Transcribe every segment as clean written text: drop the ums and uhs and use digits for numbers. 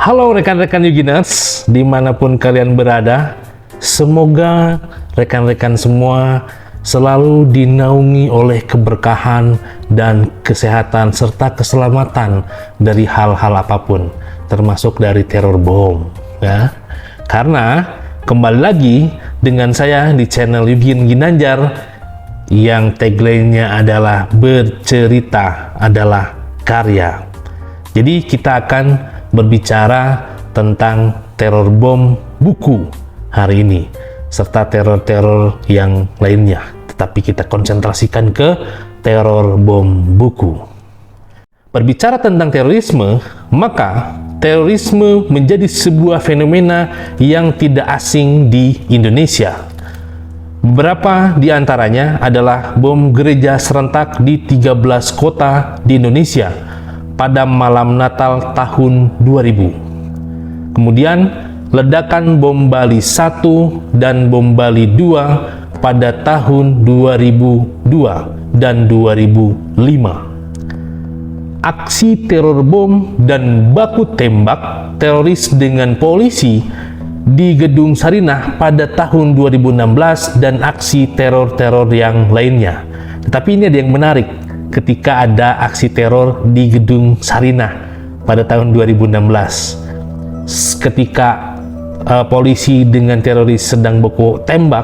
Halo rekan-rekan Yuginers, dimanapun kalian berada, semoga rekan-rekan semua selalu dinaungi oleh keberkahan dan kesehatan serta keselamatan dari hal-hal apapun, termasuk dari teror bom. Ya, karena kembali lagi dengan saya di channel Yugin Ginanjar yang tagline-nya adalah bercerita adalah karya. Jadi kita akan berbicara tentang teror bom buku hari ini serta teror-teror yang lainnya, tetapi kita konsentrasikan ke teror bom buku. Berbicara tentang terorisme, maka terorisme menjadi sebuah fenomena yang tidak asing di Indonesia. Beberapa di antaranya adalah bom gereja serentak di 13 kota di Indonesia pada malam Natal tahun 2000. Kemudian ledakan bom Bali 1 dan bom Bali 2 pada tahun 2002 dan 2005. Aksi teror bom dan baku tembak teroris dengan polisi di Gedung Sarinah pada tahun 2016 dan aksi teror-teror yang lainnya. Tetapi ini ada yang menarik. Ketika ada aksi teror di Gedung Sarinah pada tahun 2016, ketika polisi dengan teroris sedang baku tembak,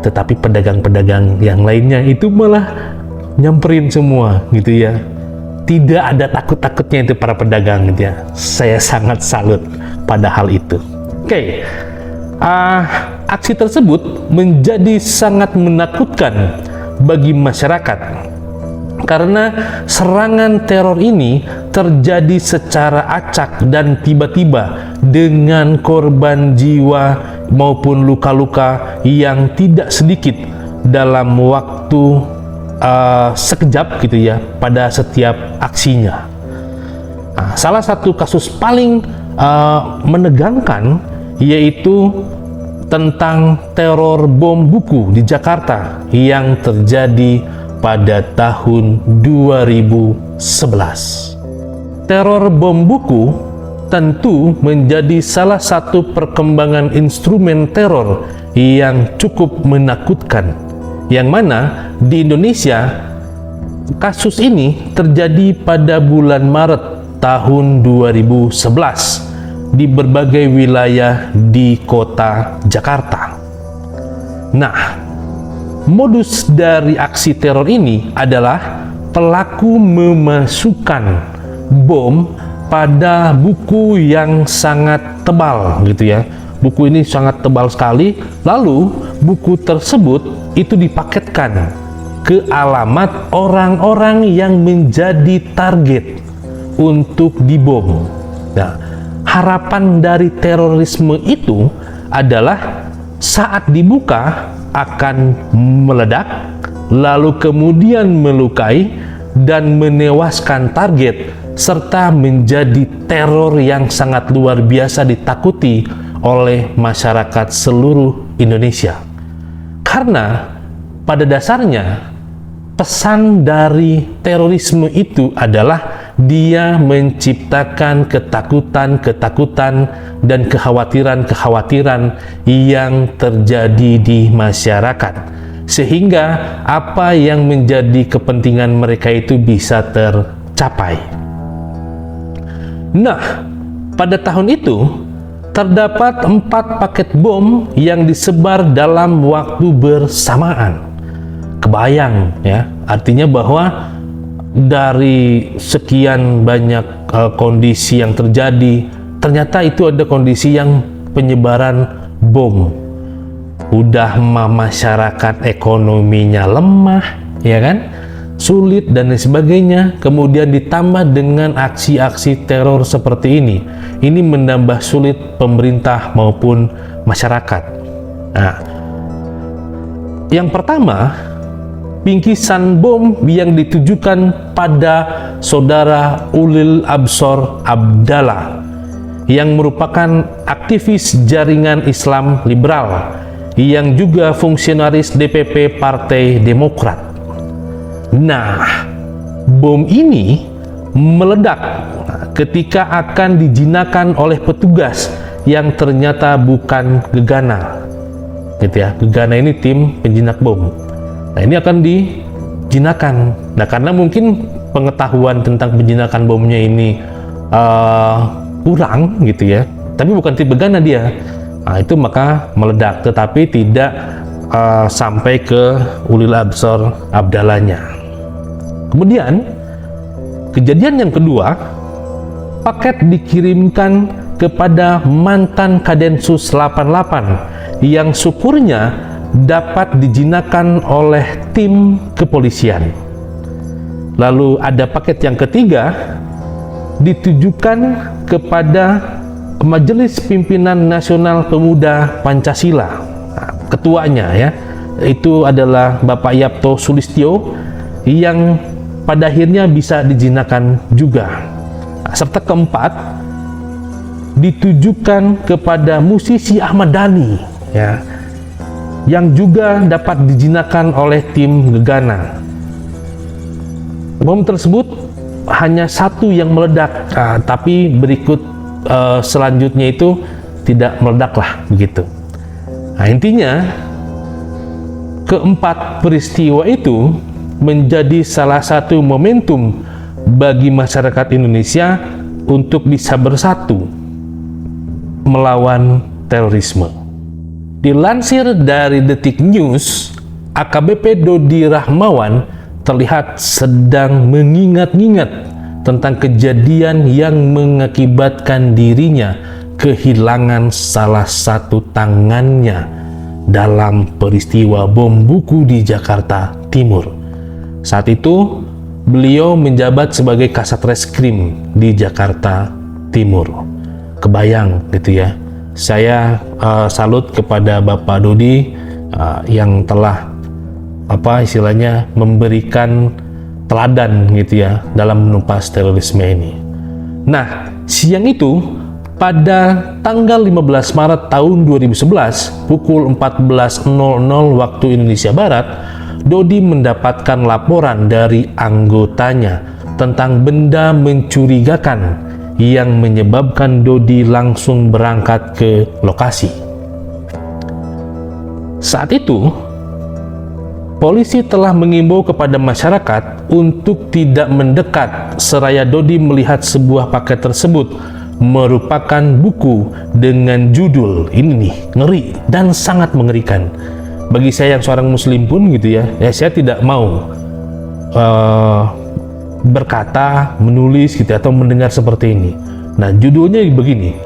tetapi pedagang-pedagang yang lainnya itu malah nyamperin semua gitu ya. Tidak ada takut-takutnya itu para pedagang gitu ya. Saya sangat salut pada hal itu. Oke, aksi tersebut menjadi sangat menakutkan bagi masyarakat. Karena serangan teror ini terjadi secara acak dan tiba-tiba dengan korban jiwa maupun luka-luka yang tidak sedikit dalam waktu sekejap gitu ya pada setiap aksinya. Nah, salah satu kasus paling menegangkan yaitu tentang teror bom buku di Jakarta yang terjadi pada tahun 2011. Teror bom buku tentu menjadi salah satu perkembangan instrumen teror yang cukup menakutkan, yang mana di Indonesia kasus ini terjadi pada bulan Maret tahun 2011 di berbagai wilayah di kota Jakarta. Nah, modus dari aksi teror ini adalah pelaku memasukkan bom pada buku yang sangat tebal gitu ya. Buku ini sangat tebal sekali, lalu buku tersebut itu dipaketkan ke alamat orang-orang yang menjadi target untuk dibom. Nah, harapan dari terorisme itu adalah saat dibuka akan meledak, lalu kemudian melukai dan menewaskan target, serta menjadi teror yang sangat luar biasa ditakuti oleh masyarakat seluruh Indonesia. Karena pada dasarnya pesan dari terorisme itu adalah dia menciptakan ketakutan-ketakutan dan kekhawatiran-kekhawatiran yang terjadi di masyarakat, sehingga apa yang menjadi kepentingan mereka itu bisa tercapai. Nah, pada tahun itu terdapat 4 paket bom yang disebar dalam waktu bersamaan. Kebayang ya, artinya bahwa dari sekian banyak kondisi yang terjadi, ternyata itu ada kondisi yang penyebaran bom. Udah masyarakat ekonominya lemah, ya kan? Sulit dan lain sebagainya. Kemudian ditambah dengan aksi-aksi teror seperti ini. Ini menambah sulit pemerintah maupun masyarakat. Nah, yang pertama, bingkisan bom yang ditujukan pada saudara Ulil Absor Abdallah yang merupakan aktivis jaringan Islam liberal yang juga fungsionaris DPP Partai Demokrat. Nah, bom ini meledak ketika akan dijinakan oleh petugas yang ternyata bukan gegana, gitu ya. Gegana ini tim penjinak bom. Nah, ini akan dijinakan. Nah, karena mungkin pengetahuan tentang penjinakan bomnya ini kurang, gitu ya. Tapi bukan tim gegana dia. Nah, itu maka meledak, tetapi tidak sampai ke ulil absor abdalanya. Kemudian kejadian yang kedua, paket dikirimkan kepada mantan Kadensus 88 yang syukurnya dapat dijinakan oleh tim kepolisian. Lalu ada paket yang ketiga ditujukan kepada Majelis Pimpinan Nasional Pemuda Pancasila. Nah, ketuanya ya, itu adalah Bapak Yapto Sulistyo yang pada akhirnya bisa dijinakan juga. Nah, serta keempat ditujukan kepada musisi Ahmad Dhani ya, yang juga dapat dijinakan oleh tim gegana. Bom tersebut hanya satu yang meledak, tapi berikut selanjutnya itu tidak meledak lah begitu. Nah, intinya keempat peristiwa itu menjadi salah satu momentum bagi masyarakat Indonesia untuk bisa bersatu melawan terorisme. Dilansir dari Detik News, AKBP Dodi Rahmawan terlihat sedang mengingat-ingat tentang kejadian yang mengakibatkan dirinya kehilangan salah satu tangannya dalam peristiwa bom buku di Jakarta Timur. Saat itu beliau menjabat sebagai Kasat Reskrim di Jakarta Timur. Kebayang gitu ya. Saya salut kepada Bapak Dodi yang telah istilahnya memberikan teladan gitu ya dalam menumpas terorisme ini. Nah, siang itu pada tanggal 15 Maret tahun 2011 pukul 14.00 waktu Indonesia Barat, Dodi mendapatkan laporan dari anggotanya tentang benda mencurigakan yang menyebabkan Dodi langsung berangkat ke lokasi. Saat itu, polisi telah mengimbau kepada masyarakat untuk tidak mendekat seraya Dodi melihat sebuah paket tersebut merupakan buku dengan judul ini nih, ngeri dan sangat mengerikan. Bagi saya yang seorang muslim pun gitu ya, saya tidak mau berkata, menulis gitu atau mendengar seperti ini. Nah, judulnya begini: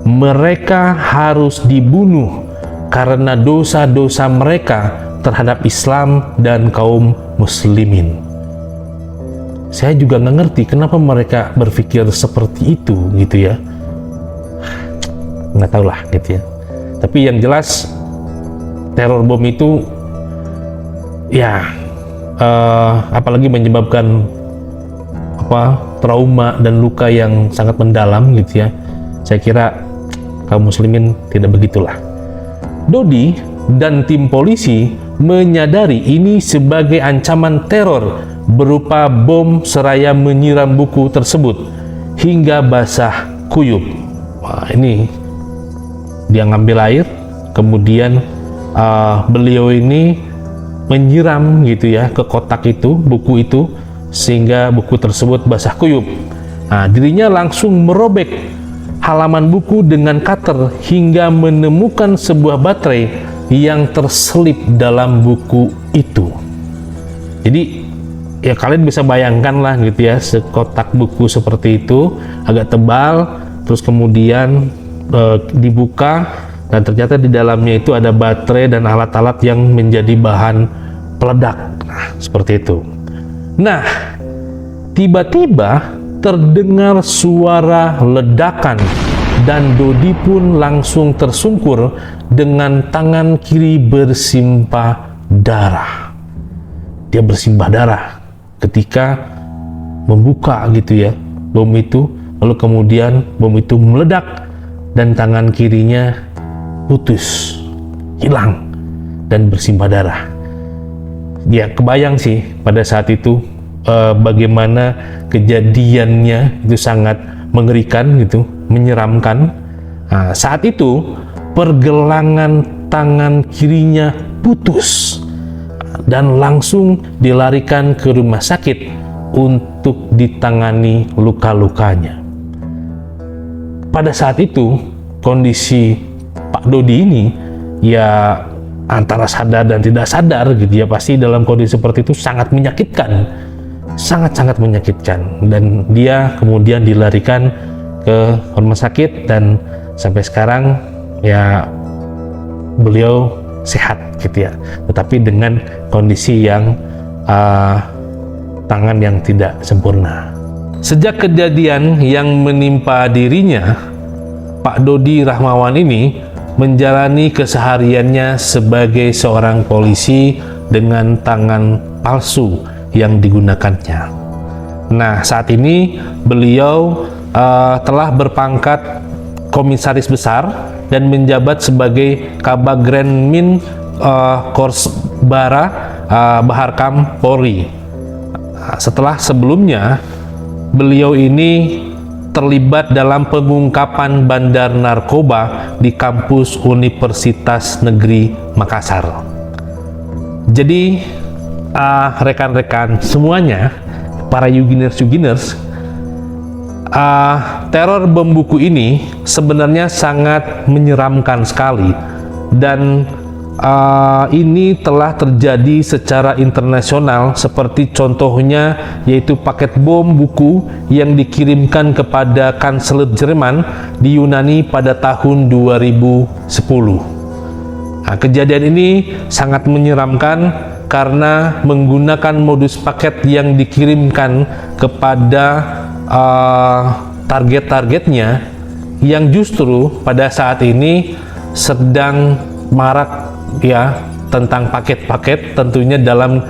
mereka harus dibunuh karena dosa-dosa mereka terhadap Islam dan kaum muslimin. Saya juga nggak ngerti kenapa mereka berpikir seperti itu gitu ya. Nggak tahu lah gitu ya. Tapi yang jelas teror bom itu ya apalagi menyebabkan trauma dan luka yang sangat mendalam gitu ya. Saya kira kaum muslimin tidak begitulah. Dodi dan tim polisi menyadari ini sebagai ancaman teror berupa bom seraya menyiram buku tersebut hingga basah kuyup. Wah, ini dia ngambil air, kemudian beliau ini menyiram gitu ya ke kotak itu, buku itu, sehingga buku tersebut basah kuyup. Nah, dirinya langsung merobek halaman buku dengan cutter hingga menemukan sebuah baterai yang terselip dalam buku itu. Jadi ya kalian bisa bayangkan lah gitu ya, sekotak buku seperti itu agak tebal, terus kemudian dibuka dan ternyata di dalamnya itu ada baterai dan alat-alat yang menjadi bahan peledak. Nah, seperti itu. Nah, tiba-tiba terdengar suara ledakan dan Dodi pun langsung tersungkur dengan tangan kiri bersimpah darah. Dia bersimbah darah ketika membuka gitu ya bom itu, lalu kemudian bom itu meledak dan tangan kirinya putus, hilang dan bersimbah darah. Ya kebayang sih pada saat itu bagaimana kejadiannya itu sangat mengerikan gitu, menyeramkan. Nah, saat itu pergelangan tangan kirinya putus dan langsung dilarikan ke rumah sakit untuk ditangani luka-lukanya. Pada saat itu kondisi Pak Dodi ini ya antara sadar dan tidak sadar gitu ya, pasti dalam kondisi seperti itu sangat menyakitkan, sangat-sangat menyakitkan, dan dia kemudian dilarikan ke rumah sakit dan sampai sekarang ya beliau sehat gitu ya, tetapi dengan kondisi yang tangan yang tidak sempurna. Sejak kejadian yang menimpa dirinya, Pak Dodi Rahmawan ini menjalani kesehariannya sebagai seorang polisi dengan tangan palsu yang digunakannya. Nah, saat ini beliau telah berpangkat komisaris besar dan menjabat sebagai Kabagrenmin Korsbara Baharkam Polri. Setelah sebelumnya beliau ini terlibat dalam pengungkapan bandar narkoba di kampus Universitas Negeri Makassar. Jadi rekan-rekan semuanya, para Yuginers, teror bom buku ini sebenarnya sangat menyeramkan sekali, dan ini telah terjadi secara internasional, seperti contohnya yaitu paket bom buku yang dikirimkan kepada Kanselir Jerman di Yunani pada tahun 2010. Nah, kejadian ini sangat menyeramkan karena menggunakan modus paket yang dikirimkan kepada target-targetnya yang justru pada saat ini sedang marak ya tentang paket-paket, tentunya dalam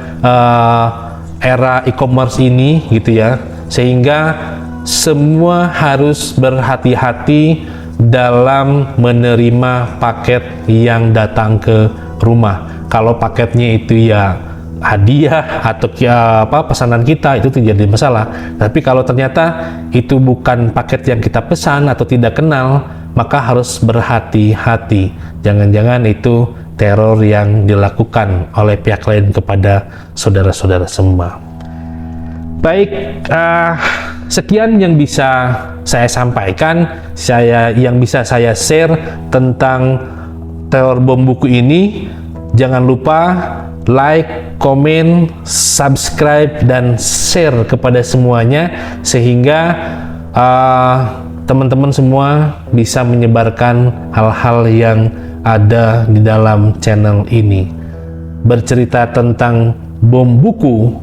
era e-commerce ini gitu ya, sehingga semua harus berhati-hati dalam menerima paket yang datang ke rumah. Kalau paketnya itu ya hadiah atau pesanan kita, itu tidak jadi masalah. Tapi kalau ternyata itu bukan paket yang kita pesan atau tidak kenal, maka harus berhati-hati. Jangan-jangan itu teror yang dilakukan oleh pihak lain kepada saudara-saudara semua. Baik, sekian yang bisa saya sampaikan, yang bisa saya share tentang teror bom buku ini. Jangan lupa like, komen, subscribe, dan share kepada semuanya, sehingga teman-teman semua bisa menyebarkan hal-hal yang ada di dalam channel ini. Bercerita tentang bom buku,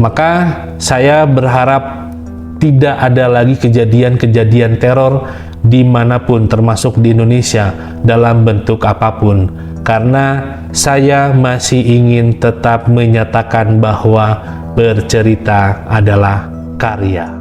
maka saya berharap tidak ada lagi kejadian-kejadian teror dimanapun, termasuk di Indonesia, dalam bentuk apapun, karena saya masih ingin tetap menyatakan bahwa bercerita adalah karya.